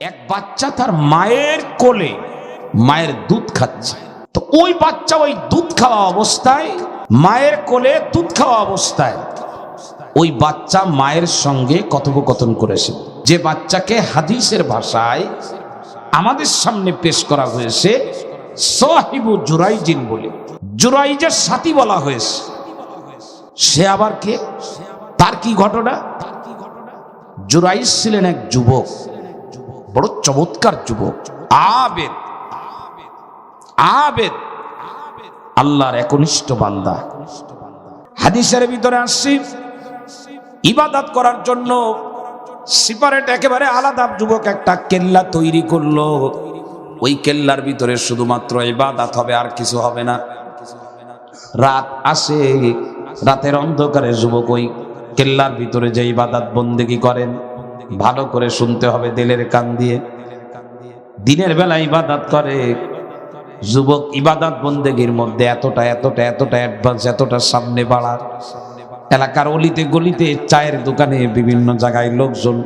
এক বাচ্চা তার মায়ের কোলে মায়ের দুধ খাচ্ছে। তো ওই বাচ্চা ওই দুধ খাওয়া অবস্থায়, মায়ের কোলে দুধ খাওয়া অবস্থায় ওই বাচ্চা মায়ের সঙ্গে কথোপকথন করেছে, যে বাচ্চাকে হাদিসের ভাষায় আমাদের সামনে পেশ করা হয়েছে সাহিবু জুরাইজিন বলে, জুরাইজের সাথী বলা হয়েছে। সে আবার কে, তার কি ঘটনা? জুরাইজ ছিলেন এক যুবক, বড় চমৎকার যুবক, আবেদ আবেদ, আল্লাহর একনিষ্ঠ বান্দা। হাদিসের ভিতরে আসছি, ইবাদত করার জন্য সিপারেট একেবারে আলাদা যুবক একটা কেল্লা তৈরি করলো। ওই কেল্লার ভিতরে শুধুমাত্র ইবাদত হবে, আর কিছু হবে না। রাত আসে, রাতের অন্ধকারে যুবক ওই কেল্লার ভিতরে যে ইবাদত বন্দেগী করেন, ভালো করে শুনতে হবে দিলের কান দিয়ে। দিনের বেলা ইবাদত করে যুবক, ইবাদত বন্দেগীর মধ্যে এতটা এতটা এতটা অ্যাডভান্স, এতটা সামনে বাড়ার, এলাকার অলিতে গলিতে চায়ের দোকানে বিভিন্ন জায়গায় লোকজন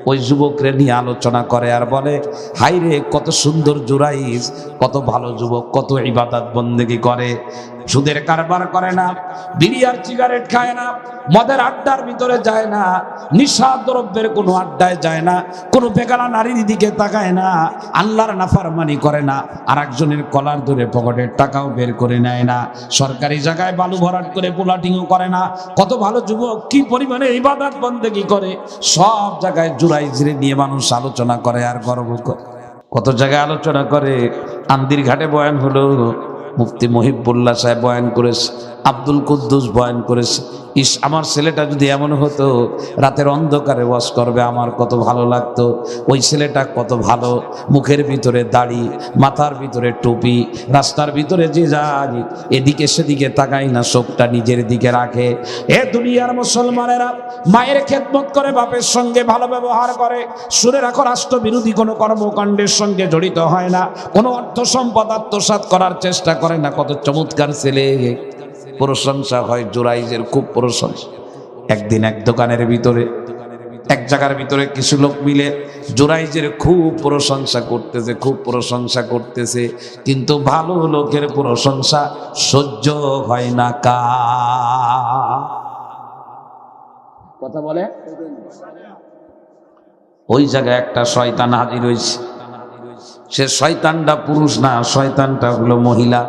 ওই যুবকরে নিয়ে আলোচনা করে আর বলে, হাই রে কত সুন্দর জুরাইজ, কত ভালো যুবক, কত ইবাদত বন্দেগী করে, সুদের কারবার করে না, বিড়ি আর সিগারেট খায় না, মদের আড্ডার ভিতরে যায় না, নিশা দ্রব্যের কোনো আড্ডায় যায় না, কোনো বেগানা নারীর দিকে তাকায় না, আল্লাহর নাফরমানি করে না, আর একজনের কলার ধরে পকেটের টাকাও বের করে নেয় না, সরকারি জায়গায় বালু ভরাট করে পোলাটিংও করে না। কত ভালো যুবক, কি পরিমাণে ইবাদত বন্দেগী করে, সব জায়গায় জুরাইজরে নিয়ে মানুষ আলোচনা করে আর গর্ব করে। কত জায়গায় আলোচনা করে, আন্দির ঘাটে বয়ান হলো, মুফতি মহিবুল্লাহ সাহেব বয়ান করেছে, আব্দুল কুদ্দুস বয়ান করেছে। ইস, আমার ছেলেটা যদি এমন হতো, রাতের অন্ধকারে ওয়াজ করবে, আমার কত ভালো লাগতো। ওই ছেলেটা কত ভালো, মুখের ভিতরে দাড়ি, মাথার ভিতরে টুপি, রাস্তার ভিতরে যে যায় এদিকে সেদিকে তাকায় না, চোখটা নিজের দিকে রাখে। এ দুনিয়ার মুসলমানেরা মায়ের খেদমত করে, বাপের সঙ্গে ভালো ব্যবহার করে, শুনে রাখো রাষ্ট্র বিরোধী কোনো কর্মকাণ্ডের সঙ্গে জড়িত হয় না, কোনো অর্থ সম্পদ আত্মসাৎ করার চেষ্টা করে না। কত চমৎকার ছেলে, প্রশংসা হয় জুরাইজের, খুব প্রশংসা। একদিন এক দোকানের ভিতরে, এক জায়গার ভিতরে কিছু লোক মিলে জুরাইজের খুব প্রশংসা করতেছে, খুব প্রশংসা করতেছে, কিন্তু ভালো লোকের প্রশংসা সহ্য হয় না। কথা বলে, ওই জায়গায় একটা শয়তান হাজির হয়েছে। সে শয়তানটা পুরুষ না, শয়তানটা হলো মহিলা।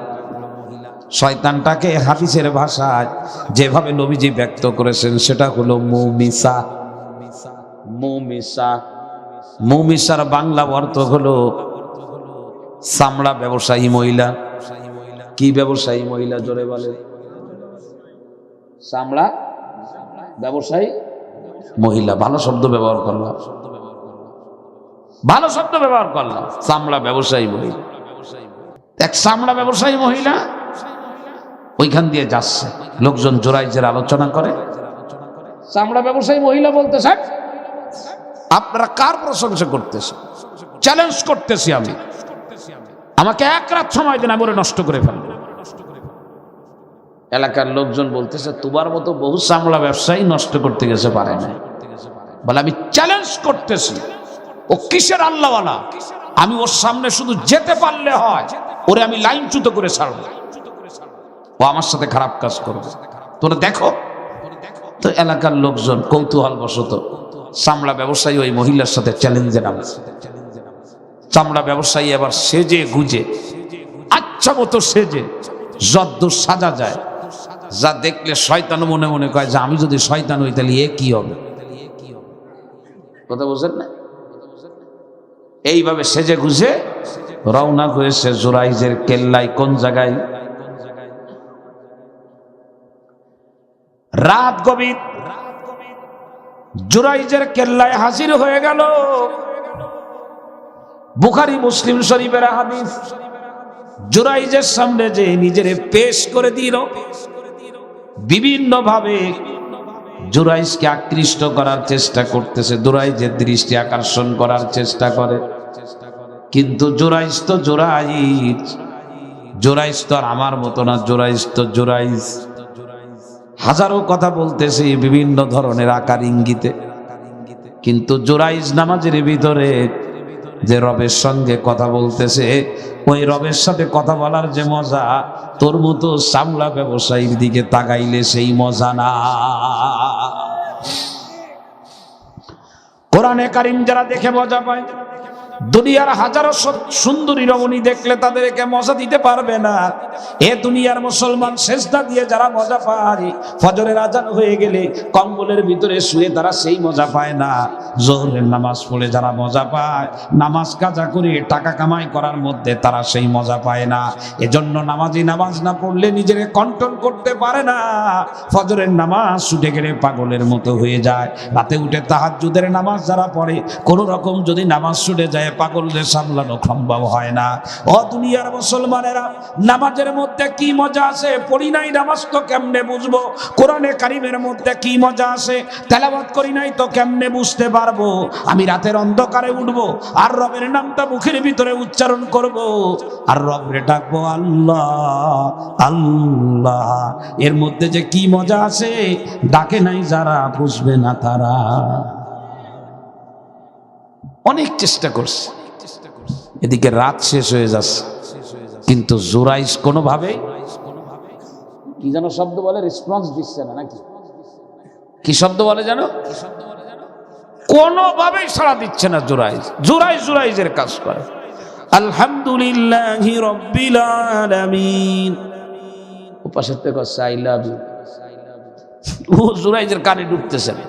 শয়তানটাকে হাদিসের ভাষায় যেভাবে নবীজি ব্যক্ত করেছেন সেটা হলো মুমিসা। মুমিসা, মুমিসার বাংলা অর্থ হলো চামড়া ব্যবসায়ী মহিলা। কি ব্যবসায়ী মহিলা জোরে বলে? চামড়া ব্যবসায়ী মহিলা। ভালো শব্দ ব্যবহার করলাম, ভালো শব্দ ব্যবহার করলাম, চামড়া ব্যবসায়ী মহিলা। এক চামড়া ব্যবসায়ী মহিলা ওইখান দিয়ে যাচ্ছে, লোকজন জুরাইজের আলোচনা করে। চামড়া ব্যবসায়ী মহিলা বলতেছে, আপনারা কার প্রশংসা করতেছে? চ্যালেঞ্জ করতেছি আমি, আমাকে এক রাত সময় দিন, আমি ওরে নষ্ট করে ফেলবো। এলাকার লোকজন বলতেছে, তোমার মতো বহু চামড়া ব্যবসায়ী নষ্ট করতে গেছে, পারে না। বলে, আমি চ্যালেঞ্জ করতেছি, ও কিসের আল্লাহওয়ালা, আমি ওর সামনে শুধু যেতে পারলে হয়, ওরে আমি লাইনচ্যুত করে ছাড়বো, ও আমার সাথে খারাপ কাজ করবে, তোরা দেখো। তো এলাকার লোকজন কৌতূহল বশত চামড়া ব্যবসায়ী ওই মহিলার সাথে চ্যালেঞ্জে নামছে। চামড়া ব্যবসায়ী এবার সেজে গুজে, আচ্ছা মতো সেজে, যদ্দূর সাজা যায়, যা দেখলে শয়তান মনে মনে কয় যে আমি যদি শয়তান হই তাহলে এ কি হবে। কথা বুঝেন না? এইভাবে সেজে গুজে রওনা হয়েছে জুরাইজের কেল্লায়। কোন জায়গায়? রাত গভীর, জুরাইজের কেল্লায় হাজির হয়ে গেল। বুখারী মুসলিম শরীফের হাদিস। জুরাইজের সামনে যে নিজের পেশ করে দিল, বিভিন্ন ভাবে জুরাইজকে আকৃষ্ট করার চেষ্টা করতেছে, জুরাইজের দৃষ্টি আকর্ষণ করার চেষ্টা করে। কিন্তু জুরাইজ তো জুরাইজ, জুরাইজ তো আর আমার মতো না, জুরাইজ তো জুরাইজ। হাজারো কথা বলতেছে বিভিন্ন ধরনের আকার ইঙ্গিতে, কিন্তু জুরাইজ নামাজের ভিতরে যে রবের সঙ্গে কথা বলতেছে, ওই রবের সাথে কথা বলার যে মজা, তোর মতো সামলা ব্যবসায়ীর দিকে তাকাইলে সেই মজা না। কোরআনে কারিম যারা দেখে মজা পায়, দুনিয়ার হাজারো সুন্দরী রমণী দেখলে তাদেরকে মজা দিতে পারবে না। এ দুনিয়ার মুসলমান সেজদা দিয়ে যারা মজা পায়, ফজরের আজান হয়ে গেলে কম্বলের ভিতরে শুয়ে তারা সেই মজা পায় না। জোহরের নামাজ পড়ে যারা মজা পায়, নামাজ কাজা করে টাকা কামাই করার মধ্যে তারা সেই মজা পায় না। এজন্য নামাজি নামাজ না পড়লে নিজের কন্ট্রোল করতে পারে না। ফজরের নামাজ ছুটে গেলে পাগলের মতো হয়ে যায়। রাতে উঠে তাহাজ্জুদের নামাজ যারা পড়ে, কোন রকম যদি নামাজ ছুটে যায়, পাগলদের সামলানো সম্ভব হয় না। ও দুনিয়ার মুসলমানেরা, নামাজের মধ্যে কি মজা আছে, পড়ি নাই নামাজ তো কেমনে বুঝবো? কোরআনে কারিমের মধ্যে কি মজা আছে, তেলাওয়াত করি নাই তো কেমনে বুঝতে পারবো? আমি রাতের অন্ধকারে উঠবো আর রবের নামটা মুখের ভিতরে উচ্চারণ করব, আর রবরে ডাকবো আল্লাহ আল্লাহ। এর মধ্যে যে কি মজা আছে, ডাকে নাই যারা বুঝবে না তারা। অনেক চেষ্টা করছে, এদিকে রাত শেষ হয়ে যাচ্ছে, কিন্তু জুরাইজ কোনোভাবে কি যেন শব্দ বলে, রেসপন্স দিচ্ছে না। নাকি কি শব্দ বলে জানো? কোনোভাবেই সাড়া দিচ্ছে না জুরাইজ। জুরাইজের কাজ করে। আলহামদুলিল্লাহি রাব্বিল আলামিন। ওপাশের থেকে আই লাভ ইউ, ও জুরাইজের কানে ঢুকতেছে না,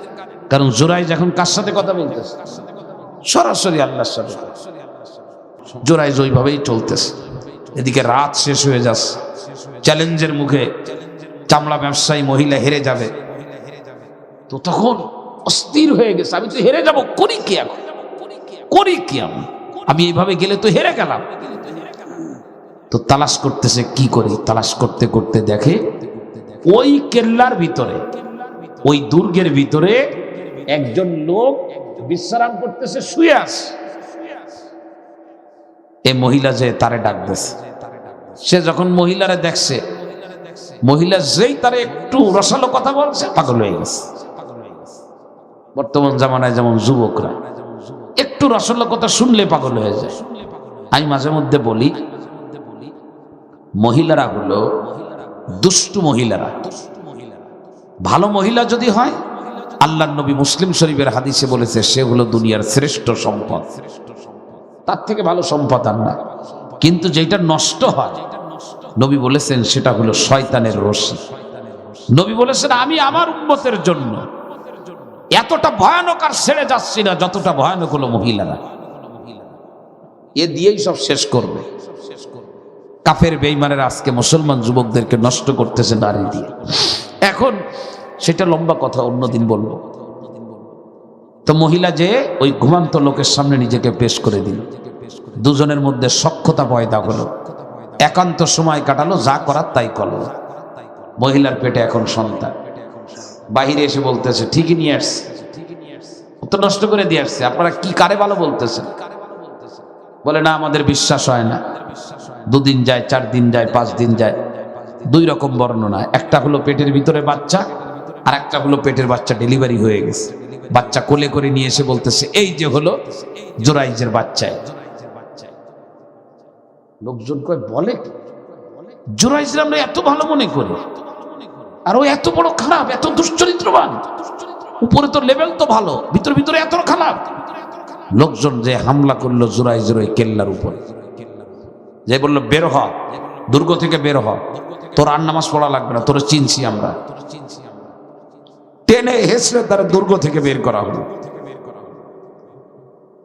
কারণ জুরাইজ এখন কার সাথে কথা বলতেছে? সরাসরি আল্লাহর সাথে। জুরাইজ ওইভাবেই চলতেছে। এদিকে রাত শেষ হয়ে যাচ্ছে, চ্যালেঞ্জের মুখে চামড়া ব্যবসায়ী মহিলা হেরে যাবে, তো তখন অস্থির হয়ে গেছে, আমি তো হেরে যাব, করি কি এখন, করি কি আমি এইভাবে গেলে তো হেরে গেলাম। তো তালাশ করতেছে, কি করি? তালাশ করতে করতে দেখে ওই কেল্লার ভিতরে, ওই দুর্গের ভিতরে একজন লোক বিশ্রাম করতেছে, শুয়ে আছে। এ মহিলা যে তারে ডাকতেছে, সে যখন মহিলারে দেখছে, মহিলা যেই তারে একটু রসালো কথা বলছে, পাগল হয়ে গেছে। বর্তমান জামানায় যেমন যুবকরা একটু রসালো কথা শুনলে পাগল হয়ে যায়। আমি মাঝে মধ্যে বলি, মহিলারা হলো দুষ্টু মহিলারা। ভালো মহিলা যদি হয়, আল্লাহর নবী মুসলিম শরীফের হাদিসে বলেছে, সে হলো দুনিয়ার শ্রেষ্ঠ সম্পদ। তার থেকে ভালো সম্পদ আর না। কিন্তু যেটা নষ্ট হয়, নবী বলেছেন সেটা হলো শয়তানের রশি। নবী বলেছেন, আমি আমার উম্মতের জন্য এতটা ভয়ানক আর ছেড়ে যাচ্ছি না যতটা ভয়ানক হলো মহিলারা। এ দিয়েই সব শেষ করবে। কাফের বেঈমানেরা আজকে মুসলমান যুবকদেরকে নষ্ট করতেছে নারী দিয়ে। এখন সেটা লম্বা কথা, অন্যদিন বলবো। তো মহিলা যে ওই ঘুমান্ত লোকের সামনে নিজেকে পেশ করে দিল, দুজনের মধ্যে সখ্যতা পয়দা হলো, একান্ত সময় কাটালো, যা করার তাই করলো। মহিলার পেটে এখন সন্তান। বাহিরে এসে বলতেছে, ঠিকই নিয়ে আসছে, তো নষ্ট করে দিয়ে আসছে, আপনারা কি কারে ভালো বলতেছেন? বলে, না আমাদের বিশ্বাস হয় না। 2 দিন যায়, 4 দিন যায়, 5 দিন যায়, 2 রকম বর্ণনা। একটা হলো পেটের ভিতরে বাচ্চা, আর একটা হলো পেটের বাচ্চা ডেলিভারি হয়ে গেছে। বাচ্চা কোলে করে নিয়ে এসে বলতেছে, এই যে হলো জুরাইজের বাচ্চা। লোকজন কয়, বলে জুরাইজের আমরা এত ভালো মনে করি, আর ও এত বড় খারাপ, এত দুশ্চরিত্রবান। উপরে তো লেভেল তো ভালো, ভিতরে এত খারাপ। লোকজন যে হামলা করলো জুরাইজের ওই কেল্লার উপরে, যে বললো, বের হ, দুর্গ থেকে বের হ, তোর আর নামাজ পড়া লাগবে না, তোর চিনছি আমরা। টেনে হেসড়ে তার দুর্গ থেকে বের করা হলো।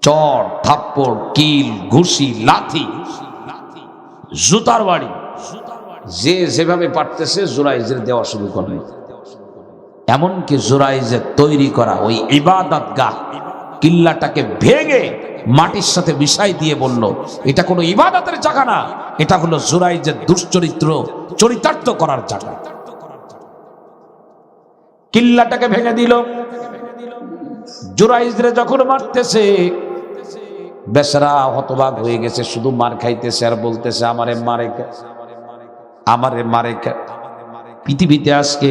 চড়, থাপ্পড়, কিল, ঘুষি, লাথি, জুতার বাড়ি, যে যেভাবে পারতেছে জুরাইজের দেওয়া শুরু করলো। এমনকি জুরাইজের তৈরি করা ওই ইবাদত গাহ কিল্লাটাকে ভেঙে মাটির সাথে মিশাই দিয়ে বলল, এটা কোনো ইবাদতের জায়গা না, এটা হলো জুরাইজের দুশ্চরিত্র চরিতার্থ করার জায়গা। কিল্লাটাকে ভেঙে দিল। জুরাইজরে যখন মারতেছে, বেচারা হতবাক হয়ে গেছে, শুধু মার খাইতেছে আর বলতেছে, আমারে মারে, আমারে মারে। পৃথিবীতে আজকে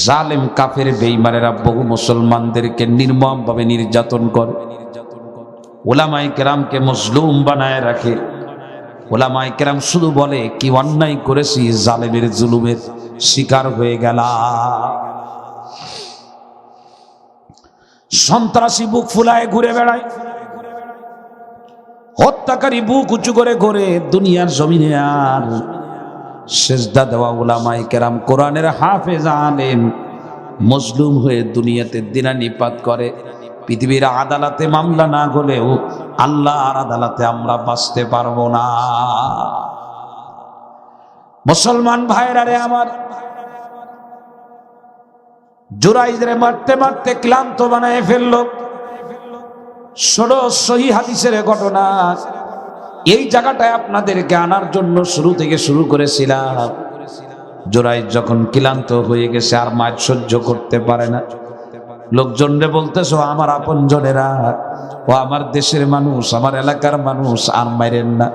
জালেম কাফের বেঈমানেরা বহু মুসলমানদেরকে নির্মমভাবে নির্যাতন করে। উলামায়ে কেরামকে মজলুম বানায় রাখে। উলামায়ে কেরাম শুধু বলে কি অন্যায় করেছি, জালেমের জুলুমের শিকার হয়ে গেলাম। সন্ত্রাসী বুক ফুলায় ঘুরে বেড়ায়, হত্যাকারী বুক উঁচু করে ঘোরে দুনিয়ার জমিনে। আর সেজদা দেওয়া উলামায়ে কেরাম, কোরআনের হাফেজ আলেম, মজলুম হয়ে দুনিয়াতে দিনানিপাত করে। পৃথিবীর আদালতে মামলা না হলেও আল্লাহর আদালতে আমরা বাঁচতে পারবো না। মুসলমান ভাইরা রে আমার, জুরাইজরে মারতে মারতে ক্লান্ত বানায় ফেললো। ষোলো সহিহ হাদিসের ঘটনা। এই জায়গাটায় আপনাদেরকে আনার জন্য শুরু থেকে শুরু করেছিলাম। জুরাইজ যখন ক্লান্ত হয়ে গেছে, আর মাছ সহ্য করতে পারে না, লোকজনরে বলতেছো আমার আপন জনেরা, ও আমার দেশের মানুষ, আমার এলাকার মানুষ, আর মাইরেন না,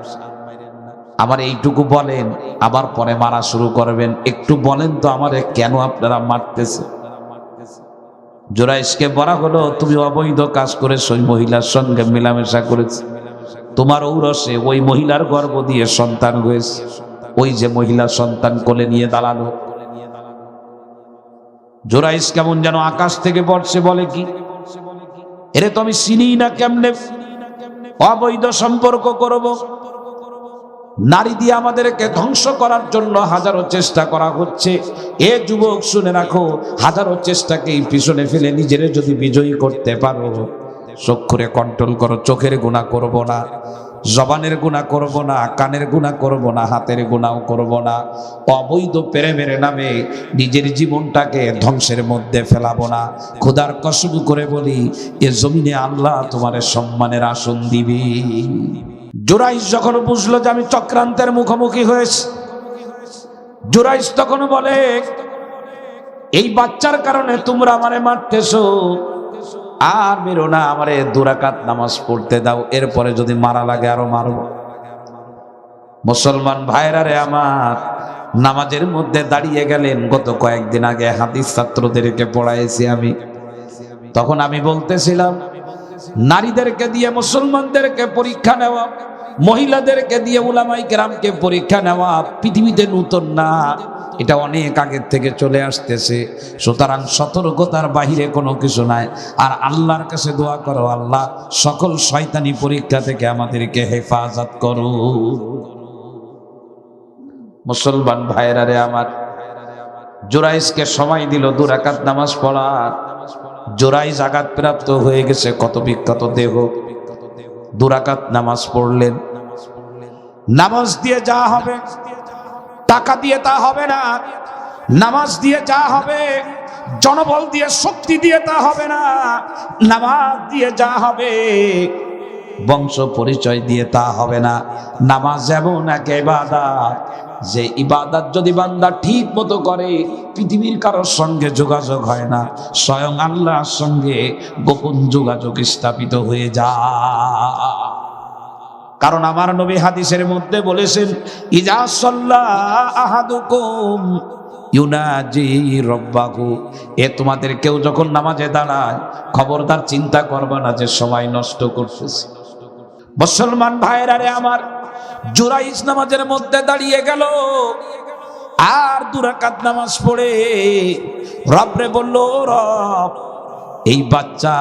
আমার এইটুকু বলেন, আবার পরে মারা শুরু করবেন, একটু বলেন তো আমারে কেন আপনারা মারতেছে। জুরাইজকে বলা হলো তুমি অবৈধ কাজ করেছো, ওই মহিলার সঙ্গে মেলামেশা করেছে, তোমার ঔরসে ওই মহিলার গর্ভ দিয়ে সন্তান হয়েছে, ওই যে মহিলা সন্তান কোলে নিয়ে দাঁড়ালো। জুরাইজ কেমন যেন আকাশ থেকে পড়ছে, বলে কি এরে তো আমি চিনি না, কেমনে অবৈধ সম্পর্ক করব? নারী দিয়ে আমাদেরকে ধ্বংস করার জন্য হাজারো চেষ্টা করা হচ্ছে। এ যুবক শুনে রাখো, হাজারো চেষ্টাকেই পিছনে ফেলে নিজের যদি বিজয়ী করতে পারো, চক্ষুরে কন্ট্রোল করো, চোখের গুনাহ করব না, জবানের গুনাহ করব না, কানের গুনাহ করব না, হাতের গুনাহও করব না, অবৈধ প্রেমের নামে নিজের জীবনটাকে ধ্বংসের মধ্যে ফেলাবো না। খোদার কসম করে বলি, এ জমিনে আল্লাহ তোমারে সম্মানের আসন দিবে। জুরাইজ যখন বুঝলো যে আমি চক্রান্তের মুখোমুখি হয়েছি, জুরাইজ তখন বলে এই বাচ্চার কারণে তোমরা আমারে মারতেছো, আর মেরো না, আমারে 2 রাকাত নামাজ পড়তে দাও, এরপরে যদি মারা লাগে আরো মারবো। মুসলমান ভাইরা রে আমার, নামাজের মধ্যে দাঁড়িয়ে গেলেন। গত কয়েকদিন আগে হাদিস ছাত্রদেরকে পড়াইছি আমি, তখন আমি বলতেছিলাম নারীদেরকে দিয়ে মুসলমানদেরকে পরীক্ষা নেওয়া, মহিলাদেরকে দিয়ে উলামায়ে কেরামকে পরীক্ষা নেওয়া পৃথিবীতে নতুন না, এটা অনেক আগের থেকে চলে আসতেছে। সুতরাং সতর্কতার বাহিরে কোনো কিছু নাই। আর আল্লাহর কাছে দোয়া করো, আল্লাহ সকল শয়তানি পরীক্ষা থেকে আমাদেরকে হেফাজত করো। মুসলমান ভাইরা রে আমার, জুরাইজকে সময় দিল 2 রাকাত নামাজ পড়ার। জুরাইজ আঘাতপ্রাপ্ত হয়ে গেছে, কত বিখ্যাত দেহ। 2 রাকাত নামাজ পড়লেন। নামাজ দিয়ে যা হবে, টাকা দিয়ে তা হবে না। নামাজ দিয়ে যা হবে, জনবল দিয়ে, শক্তি দিয়ে তা হবে না। নামাজ দিয়ে যা হবে, বংশ পরিচয় দিয়ে তা হবে না। নামাজ এমন এক ইবাদত, যে ইবাদত যদি বান্দা ঠিক মতো করে, পৃথিবীর কারোর সঙ্গে যোগাযোগ হয় না, স্বয়ং আল্লাহর সঙ্গে গোপন যোগাযোগ স্থাপিত হয়ে যায়। কারণ আমার নবী হাদিসের মধ্যে বলেছেন, ইজা সাল্লা আহাদুকুম ইউনাজি রব্বাহু, এ তোমাদের কেউ যখন নামাজে দাঁড়ায়, খবরদার চিন্তা করবা না যে সময় নষ্ট করতেছে। মুসলমান ভাইরা রে আমার, জুরাইজ নামাজের মধ্যে দাঁড়িয়ে গেল, আর 2 রাকাত নামাজ পড়ে রবরে বলল, রব এই বাচ্চা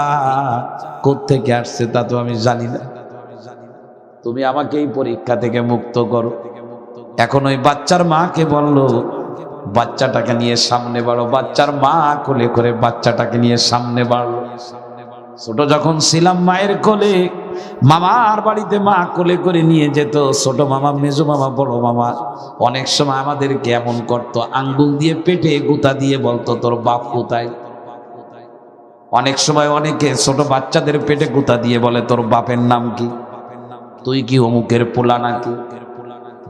কোত্থেকে আসছে তা তো আমি জানি না, তুমি আমাকে এই পরীক্ষা থেকে মুক্ত করো। এখন ওই বাচ্চার মাকে বলল, বাচ্চাটাকে নিয়ে সামনে বাড়ো। বাচ্চার মা কোলে করে বাচ্চাটাকে নিয়ে সামনে বাড়লো। ছোট যখন ছিলাম মায়ের কোলে, মামার বাড়িতে মা কোলে করে নিয়ে যেত। ছোট মামা, মেজো মামা, বড় মামা অনেক সময় আমাদেরকে এমন করতো, আঙ্গুল দিয়ে পেটে গুতা দিয়ে বলতো তোর বাপ কোথায়। অনেক সময় অনেকে ছোট বাচ্চাদের পেটে গুতা দিয়ে বলে তোর বাপের নাম কি, তুই কি অমুকের পোলা নাকি।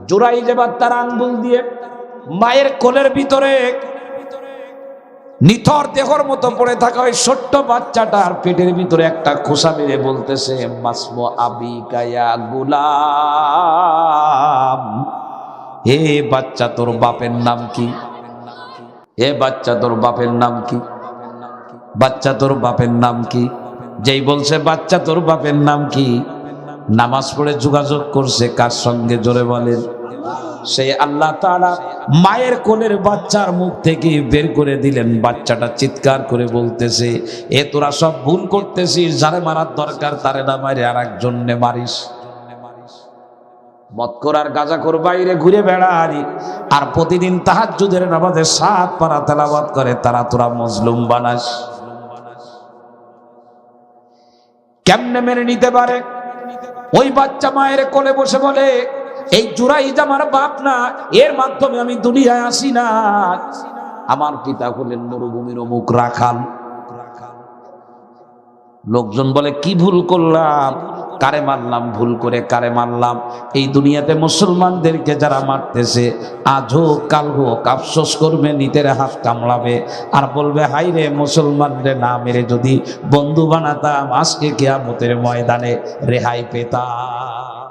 জুরাইজ এবার তার আঙ্গুল দিয়ে মায়ের কোলের ভিতরে নিথর দেহর মতো পড়ে থাকা ওই ছোট্ট বাচ্চাটার পেটের ভিতরে একটা খোসা মেরে বলতেছে, মাসমো আবি গায়া গুলাম, হে বাচ্চা তোর বাপের নাম কি, হে বাচ্চা তোর বাপের নাম কি, বাচ্চা তোর বাপের নাম কি। যেই বলছে বাচ্চা তোর বাপের নাম কি, নামাজ পড়ে যোগাযোগ করছে কার সঙ্গে, জোরে বলেন। সেই আল্লাহ তাআলা মায়ের কোলের বাচ্চার মুখ থেকে বের করে দিলেন। বাচ্চাটা চিৎকার করে বলতেছে, এ তোরা সব ভুল করতেছিস, যারে মারার দরকার তারে না মারে আর একজনে মারিস। মদখোর আর গাঁজাখোর বাইরে ঘুরে বেড়ায় আর প্রতিদিন তাহাজ্জুদের নামাজে 7 পারা তেলাওয়াত করে, তারা তোরা মজলুম বানাস। কেমনে মেনে নিতে পারে? ওই বাচ্চা মায়ের কোলে বসে বলে, এই জুরাইজ আমার বাপ না, এর মাধ্যমে আমি দুনিয়ায় আসি না। আমার পিতা হলেন মরুভূমির অমুক রাখাল। লোকজন বলে, কি ভুল করলাম, কারে মারলাম, ভুল করে কারে মারলাম? এই দুনিয়াতে মুসলমানদেরকে যারা মারতেছে, আজ হোক কাল হোক আফসোস করবে, নিতের হাত কামড়াবে আর বলবে, হাই রে, মুসলমানদের না মেরে যদি বন্ধু বানাতাম, আজকে কিয়ামতের ময়দানে রেহাই পেতাম।